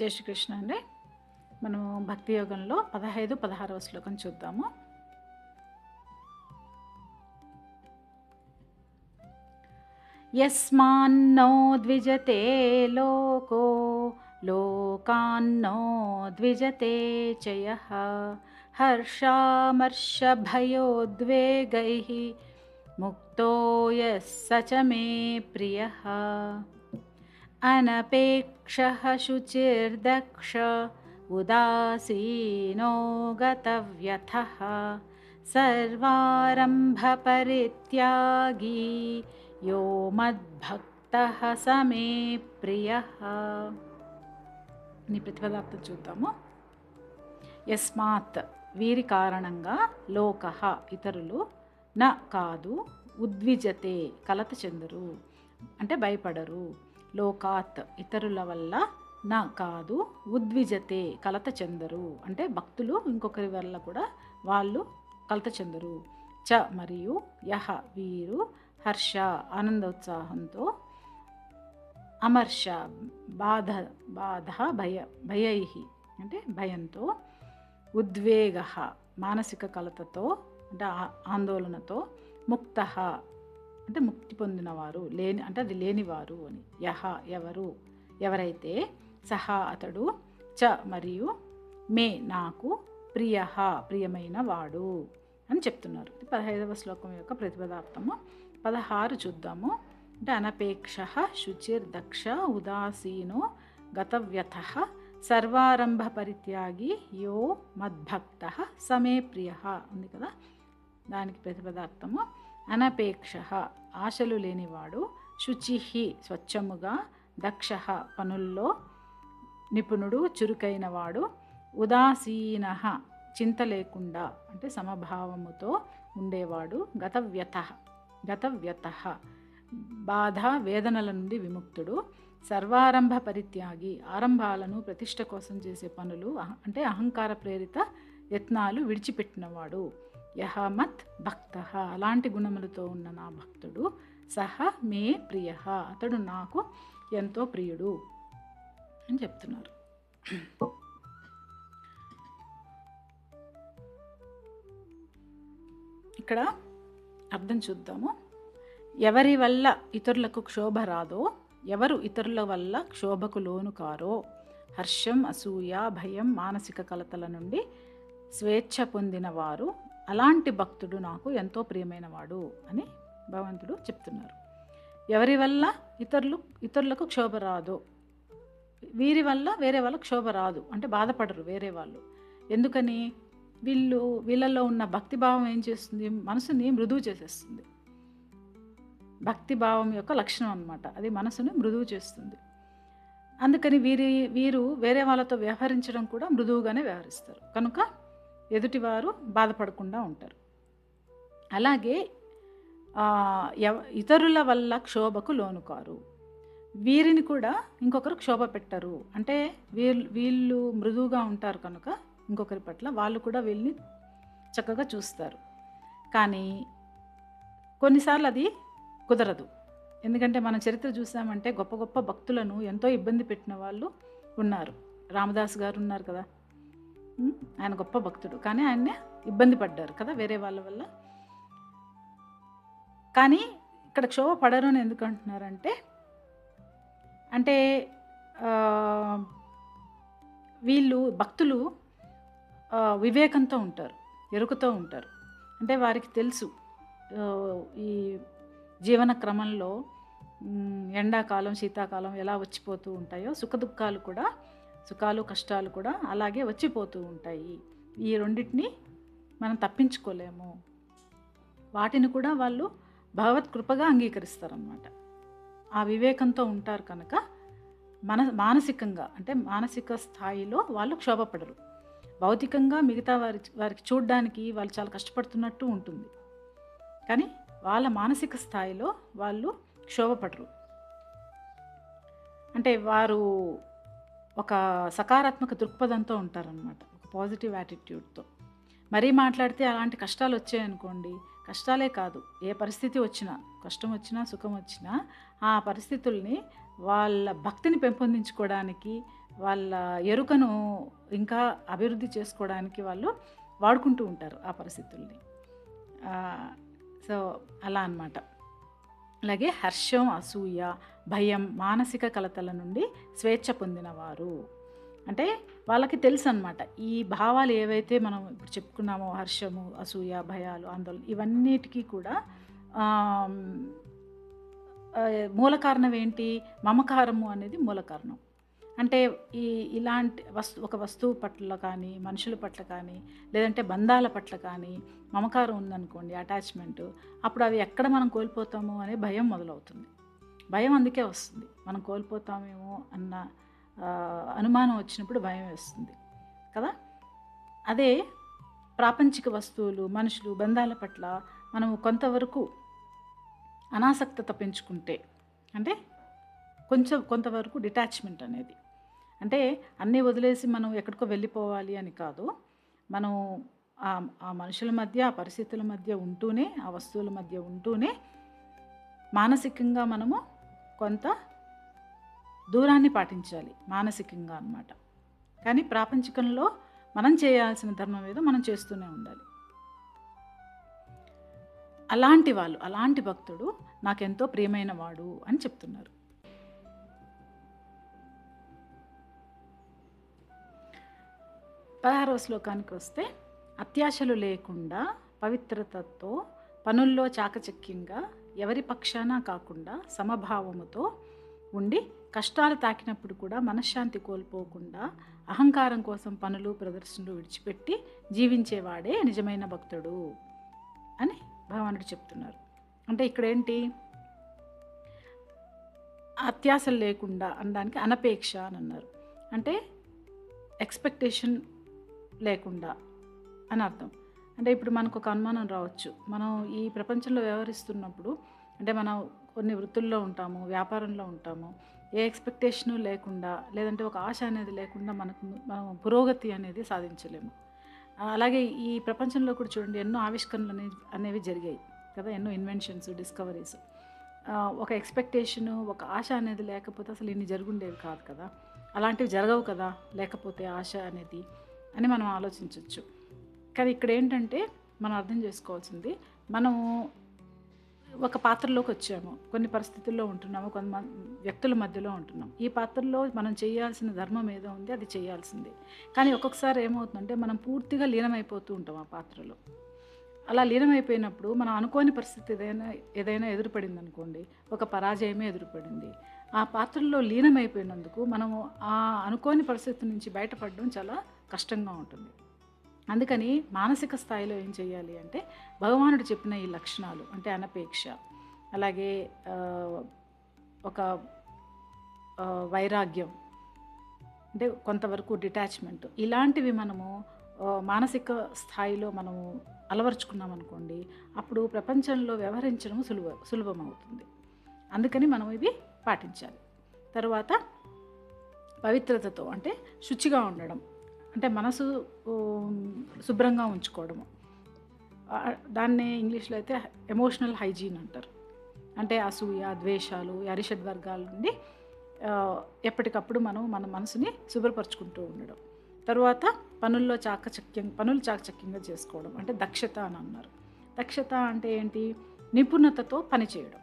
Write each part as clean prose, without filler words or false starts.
జై శ్రీకృష్ణ అండి. మనం భక్తి యోగంలో 15, 16వ శ్లోకం చూద్దాము. యస్మాన్నో ద్విజతే లోకో లోకాన్నో ద్విజతే చ యః హర్షామర్షభయోద్వేగైః ముక్తో యః స చ మే ప్రియః. అనపేక్షః శుచిర్దక్ష ఉదాసీనో గతవ్యథః సర్వారంభపరిత్యాగీ యో మద్భక్తః స మే ప్రియః. నీ ప్రతిపదార్థం చూద్దాము. యస్మాత్ వీరి కారణంగా లోకః ఇతరులు న కాదు ఉద్విజతే కలత చెందరు అంటే భయపడరు. లోకాత్ ఇతరుల వల్ల నా కాదు ఉద్విజతే కలత చెందరు అంటే భక్తులు ఇంకొకరి వల్ల కూడా వాళ్ళు కలత చెందరు. చ మరియు యహ వీరు హర్ష ఆనందోత్సాహంతో అమర్ష బాధ భయై అంటే భయంతో ఉద్వేగ మానసిక కలతతో అంటే ఆందోళనతో ముక్త అంటే ముక్తి పొందినవారు అంటే అది లేనివారు అని. యహ ఎవరైతే సహా అతడు చ మరియు మే నాకు ప్రియమైన వాడు అని చెప్తున్నారు. 15వ శ్లోకం యొక్క ప్రతిపదార్థము. 16 చూద్దాము. అంటే అనపేక్ష శుచిర్దక్ష ఉదాసీనో గతవ్యథః సర్వారంభ పరిత్యాగి యో మద్భక్త సమే ప్రియ ఉంది కదా. దానికి ప్రతిపదార్థము అనపేక్ష ఆశలు లేనివాడు, శుచి స్వచ్ఛముగా, దక్ష పనుల్లో నిపుణుడు చురుకైన వాడు, ఉదాసీన చింత లేకుండా అంటే సమభావముతో ఉండేవాడు, గతవ్యత బాధ వేదనల నుండి విముక్తుడు, సర్వారంభ పరిత్యాగి ఆరంభాలను ప్రతిష్ట కోసం చేసే పనులు అంటే అహంకార ప్రేరిత యత్నాలు విడిచిపెట్టినవాడు. యహ మత్ భక్త అలాంటి గుణములతో ఉన్న నా భక్తుడు, సహ మే ప్రియ అతడు నాకు ఎంతో ప్రియుడు అని చెప్తున్నారు. ఇక్కడ అర్థం చూద్దాము. ఎవరి వల్ల ఇతరులకు క్షోభ రాదో, ఎవరు ఇతరుల వల్ల క్షోభకు లోను కారో, హర్షం అసూయ భయం మానసిక కలతల నుండి స్వేచ్ఛ పొందిన వారు, అలాంటి భక్తుడు నాకు ఎంతో ప్రియమైనవాడు అని భగవంతుడు చెప్తున్నారు. ఎవరి వల్ల ఇతరులకు క్షోభ రాదో, వీరి వల్ల వేరే వాళ్ళకు క్షోభ రాదు అంటే బాధపడరు వేరే వాళ్ళు. ఎందుకని? వీళ్ళల్లో ఉన్న భక్తిభావం ఏం చేస్తుంది? మనసుని మృదువు చేసేస్తుంది. భక్తిభావం యొక్క లక్షణం అన్నమాట అది, మనసుని మృదువు చేస్తుంది. అందుకని వీరు వేరే వాళ్ళతో వ్యవహరించడం కూడా మృదువుగానే వ్యవహరిస్తారు. కనుక ఎదుటివారు బాధపడకుండా ఉంటారు. అలాగే ఇతరుల వల్ల క్షోభకు లోను కారు, వీరిని కూడా ఇంకొకరు క్షోభ పెట్టరు అంటే వీళ్ళు మృదువుగా ఉంటారు కనుక ఇంకొకరి పట్ల వాళ్ళు కూడా వీళ్ళని చక్కగా చూస్తారు. కానీ కొన్నిసార్లు అది కుదరదు. ఎందుకంటే మన చరిత్ర చూసామంటే గొప్ప గొప్ప భక్తులను ఎంతో ఇబ్బంది పెట్టిన వాళ్ళు ఉన్నారు. రామదాస్ గారు ఉన్నారు కదా, ఆయన గొప్ప భక్తుడు కానీ ఆయన్ని ఇబ్బంది పడ్డారు కదా వేరే వాళ్ళ వల్ల. కానీ ఇక్కడ క్షోభ పడరు అని ఎందుకు అంటున్నారంటే అంటే వీళ్ళు భక్తులు వివేకంతో ఉంటారు, ఎరుకతో ఉంటారు. అంటే వారికి తెలుసు ఈ జీవన క్రమంలో ఎండాకాలం శీతాకాలం ఎలా వచ్చిపోతూ ఉంటాయో, సుఖదుఖాలు కూడా సుఖాలు కష్టాలు కూడా అలాగే వచ్చిపోతూ ఉంటాయి. ఈ రెండింటిని మనం తప్పించుకోలేము. వాటిని కూడా వాళ్ళు భగవత్ కృపగా అంగీకరిస్తారన్నమాట. ఆ వివేకంతో ఉంటారు కనుక మానసికంగా అంటే మానసిక స్థాయిలో వాళ్ళు క్షోభపడరు. భౌతికంగా మిగతా వారికి చూడడానికి వాళ్ళు చాలా కష్టపడుతున్నట్టు ఉంటుంది, కానీ వాళ్ళ మానసిక స్థాయిలో వాళ్ళు క్షోభపడరు. అంటే వారు ఒక సకారాత్మక దృక్పథంతో ఉంటారనమాట, ఒక పాజిటివ్ యాటిట్యూడ్తో. మరీ మాట్లాడితే అలాంటి కష్టాలు వచ్చాయనుకోండి కష్టాలే కాదు, ఏ పరిస్థితి వచ్చినా, కష్టం వచ్చినా సుఖం వచ్చినా ఆ పరిస్థితుల్ని వాళ్ళ భక్తిని పెంపొందించుకోవడానికి, వాళ్ళ ఎరుకను ఇంకా అభివృద్ధి చేసుకోవడానికి వాళ్ళు వాడుకుంటూ ఉంటారు ఆ పరిస్థితుల్ని. సో అలా అన్నమాట. అలాగే హర్షం, అసూయ, భయం, మానసిక కలతల నుండి స్వేచ్ఛ పొందినవారు. అంటే వాళ్ళకి తెలుసు అనమాట. ఈ భావాలు ఏవైతే మనం ఇప్పుడు చెప్పుకున్నామో, హర్షము, అసూయ, భయాలు, ఆందోళన, ఇవన్నిటికీ కూడా మూల కారణం ఏంటి? మమకారము అనేది మూల కారణం. అంటే ఇలాంటి ఒక వస్తువు పట్ల కానీ, మనుషుల పట్ల కానీ, లేదంటే బంధాల పట్ల కానీ మమకారం ఉందనుకోండి, అటాచ్మెంటు, అప్పుడు అవి ఎక్కడ మనం కోల్పోతామో అనే భయం మొదలవుతుంది. భయం అందుకే వస్తుంది, మనం కోల్పోతామేమో అన్న అనుమానం వచ్చినప్పుడు భయం వేస్తుంది కదా. అదే ప్రాపంచిక వస్తువులు, మనుషులు, బంధాల పట్ల మనము కొంతవరకు అనాసక్తత పెంచుకుంటే, అంటే కొంతవరకు డిటాచ్మెంట్ అనేది, అంటే అన్నీ వదిలేసి మనం ఎక్కడికో వెళ్ళిపోవాలి అని కాదు, మనం ఆ మనుషుల మధ్య, ఆ పరిస్థితుల మధ్య ఉంటూనే, ఆ వస్తువుల మధ్య ఉంటూనే మానసికంగా మనము కొంత దూరాన్ని పాటించాలి, మానసికంగా అన్నమాట. కానీ ప్రాపంచికంలో మనం చేయాల్సిన ధర్మం ఏదో మనం చేస్తూనే ఉండాలి. అలాంటి భక్తుడు నాకెంతో ప్రియమైన వాడు అని చెప్తున్నారు. 16వ శ్లోకానికి వస్తే, అత్యాశలు లేకుండా పవిత్రతతో పనుల్లో చాకచక్యంగా ఎవరి పక్షాన కాకుండా సమభావముతో ఉండి కష్టాలు తాకినప్పుడు కూడా మనశ్శాంతి కోల్పోకుండా అహంకారం కోసం పనులు ప్రదర్శనలు విడిచిపెట్టి జీవించేవాడే నిజమైన భక్తుడు అని భగవానుడు చెప్తున్నారు. అంటే ఇక్కడ ఏంటి? అత్యాశలు లేకుండా అనడానికి అనపేక్ష అని అన్నారు. అంటే ఎక్స్పెక్టేషన్ లేకుండా అని అర్థం. అంటే ఇప్పుడు మనకు ఒక అనుమానం రావచ్చు, మనం ఈ ప్రపంచంలో వ్యవహరిస్తున్నప్పుడు, అంటే మనం కొన్ని వృత్తుల్లో ఉంటాము, వ్యాపారంలో ఉంటాము, ఏ ఎక్స్పెక్టేషను లేకుండా, లేదంటే ఒక ఆశ అనేది లేకుండా మనం పురోగతి అనేది సాధించలేము. అలాగే ఈ ప్రపంచంలో కూడా చూడండి, ఎన్నో ఆవిష్కరణలు అనేవి జరిగాయి కదా, ఎన్నో ఇన్వెన్షన్స్, డిస్కవరీస్. ఒక ఎక్స్పెక్టేషను, ఒక ఆశ అనేది లేకపోతే అసలు ఇన్ని జరుగుండేవి కాదు కదా, అలాంటివి జరగవు కదా లేకపోతే ఆశ అనేది అని మనం ఆలోచించవచ్చు. కానీ ఇక్కడ ఏంటంటే మనం అర్థం చేసుకోవాల్సింది, మనము ఒక పాత్రలోకి వచ్చాము, కొన్ని పరిస్థితుల్లో ఉంటున్నాము, కొంతమంది వ్యక్తుల మధ్యలో ఉంటున్నాం. ఈ పాత్రలో మనం చేయాల్సిన ధర్మం ఏదో ఉంది, అది చేయాల్సిందే. కానీ ఒక్కొక్కసారి ఏమవుతుందంటే మనం పూర్తిగా లీనమైపోతూ ఉంటాం ఆ పాత్రలో. అలా లీనమైపోయినప్పుడు మనం అనుకోని పరిస్థితి ఏదైనా ఎదురుపడింది అనుకోండి, ఒక పరాజయమే ఎదురుపడింది, ఆ పాత్రలో లీనమైపోయినందుకు మనము ఆ అనుకోని పరిస్థితి నుంచి బయటపడడం చాలా కష్టంగా ఉంటుంది. అందుకని మానసిక స్థాయిలో ఏం చేయాలి అంటే, భగవానుడు చెప్పిన ఈ లక్షణాలు, అంటే అనపేక్ష, అలాగే ఒక వైరాగ్యం, అంటే కొంతవరకు డిటాచ్మెంట్, ఇలాంటివి మనము మానసిక స్థాయిలో మనము అలవర్చుకున్నాం అనుకోండి, అప్పుడు ప్రపంచంలో వ్యవహరించడం సులభమవుతుంది. అందుకని మనం ఇవి పాటించాలి. తర్వాత పవిత్రతతో, అంటే శుచిగా ఉండడం, అంటే మనసు శుభ్రంగా ఉంచుకోవడము, దాన్నే ఇంగ్లీష్లో అయితే ఎమోషనల్ హైజీన్ అంటారు. అంటే అసూయ, ద్వేషాలు, అరిషడ్ వర్గాల నుండి ఎప్పటికప్పుడు మనం మన మనసుని శుభ్రపరచుకుంటూ ఉండడం. తర్వాత పనులు చాకచక్యంగా చేసుకోవడం, అంటే దక్షత అని అన్నారు. దక్షత అంటే ఏంటి? నిపుణతతో పనిచేయడం.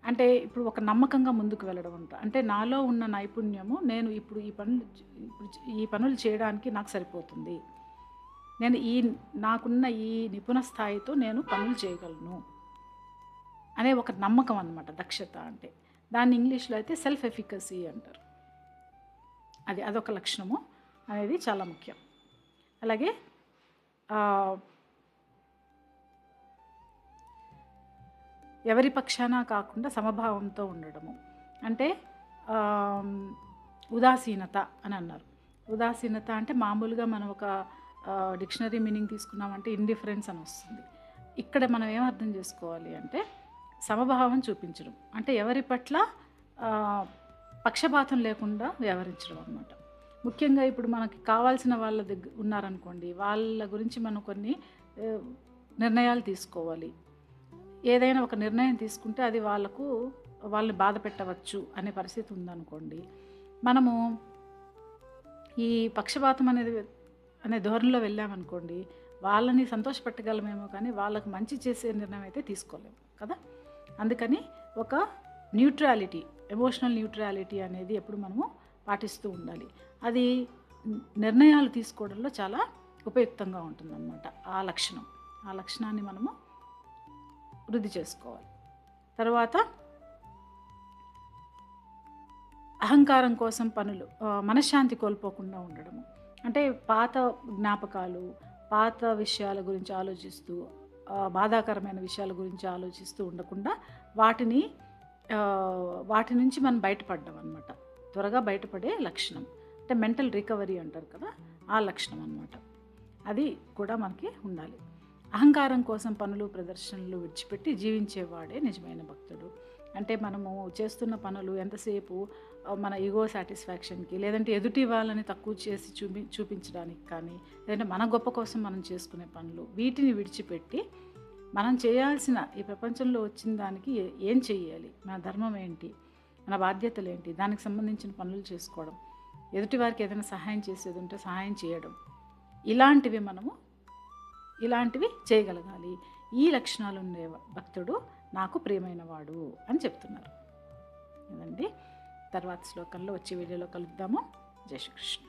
అంటే ఇప్పుడు ఒక నమ్మకంగా ముందుకు వెళ్ళడం అంట. అంటే నాలో ఉన్న నైపుణ్యము, నేను ఇప్పుడు ఈ పనులు చేయడానికి నాకు సరిపోతుంది, నేను నాకున్న ఈ నిపుణ స్థాయితో నేను పనులు చేయగలను అనే ఒక నమ్మకం అన్నమాట దక్షత అంటే. దాన్ని ఇంగ్లీష్లో అయితే సెల్ఫ్ ఎఫికసీ అంటారు. అదొక లక్షణము అనేది చాలా ముఖ్యం. అలాగే ఎవరి పక్షాన కాకుండా సమభావంతో ఉండడము, అంటే ఉదాసీనత అని అన్నారు. ఉదాసీనత అంటే మామూలుగా మనం ఒక డిక్షనరీ మీనింగ్ తీసుకున్నామంటే ఇండిఫరెన్స్ అని వస్తుంది. ఇక్కడ మనం ఏం అర్థం చేసుకోవాలి అంటే సమభావం చూపించడం, అంటే ఎవరి పట్ల పక్షపాతం లేకుండా వ్యవహరించడం అన్నమాట. ముఖ్యంగా ఇప్పుడు మనకి కావాల్సిన వాళ్ళ దగ్గర ఉన్నారనుకోండి, వాళ్ళ గురించి మనం కొన్ని నిర్ణయాలు తీసుకోవాలి. ఏదైనా ఒక నిర్ణయం తీసుకుంటే అది వాళ్ళని బాధ పెట్టవచ్చు అనే పరిస్థితి ఉందనుకోండి, మనము ఈ పక్షపాతం అనే ధోరణిలో వెళ్ళామనుకోండి, వాళ్ళని సంతోషపెట్టగలమేమో కానీ వాళ్ళకు మంచి చేసే నిర్ణయం అయితే తీసుకోలేము కదా. అందుకని ఒక న్యూట్రాలిటీ, ఎమోషనల్ న్యూట్రాలిటీ అనేది ఎప్పుడు మనము పాటిస్తూ ఉండాలి. అది నిర్ణయాలు తీసుకోవడంలో చాలా ఉపయుక్తంగా ఉంటుందన్నమాట. ఆ లక్షణాన్ని మనము వృద్ధి చేసుకోవాలి. తర్వాత అహంకారం కోసం పనులు, మనశ్శాంతి కోల్పోకుండా ఉండడము. అంటే పాత జ్ఞాపకాలు, పాత విషయాల గురించి ఆలోచిస్తూ, బాధాకరమైన విషయాల గురించి ఆలోచిస్తూ ఉండకుండా వాటి నుంచి మనం బయటపడ్డం అనమాట. త్వరగా బయటపడే లక్షణం అంటే మెంటల్ రికవరీ అంటారు కదా, ఆ లక్షణం అనమాట. అది కూడా మనకి ఉండాలి. అహంకారం కోసం పనులు, ప్రదర్శనలు విడిచిపెట్టి జీవించేవాడే నిజమైన భక్తుడు. అంటే మనము చేస్తున్న పనులు ఎంతసేపు మన ఈగో సాటిస్ఫాక్షన్కి, లేదంటే ఎదుటి వాళ్ళని తక్కువ చేసి చూపించడానికి కానీ, లేదంటే మన గొప్ప కోసం మనం చేసుకునే పనులు, వీటిని విడిచిపెట్టి మనం చేయాల్సిన ఈ ప్రపంచంలో వచ్చిన దానికి ఏం చేయాలి, మన ధర్మం ఏంటి, మన బాధ్యతలు ఏంటి, దానికి సంబంధించిన పనులు చేసుకోవడం, ఎదుటి వారికి ఏదైనా సహాయం చేసేది ఉంటే సహాయం చేయడం, ఇలాంటివి చేయగలగాలి. ఈ లక్షణాలు ఉండే భక్తుడు నాకు ప్రియమైన వాడు అని చెప్తున్నారు. అదండి. తర్వాత శ్లోకంలో వచ్చే వీడియోలో కలుద్దాము. జై శ్రీకృష్ణ.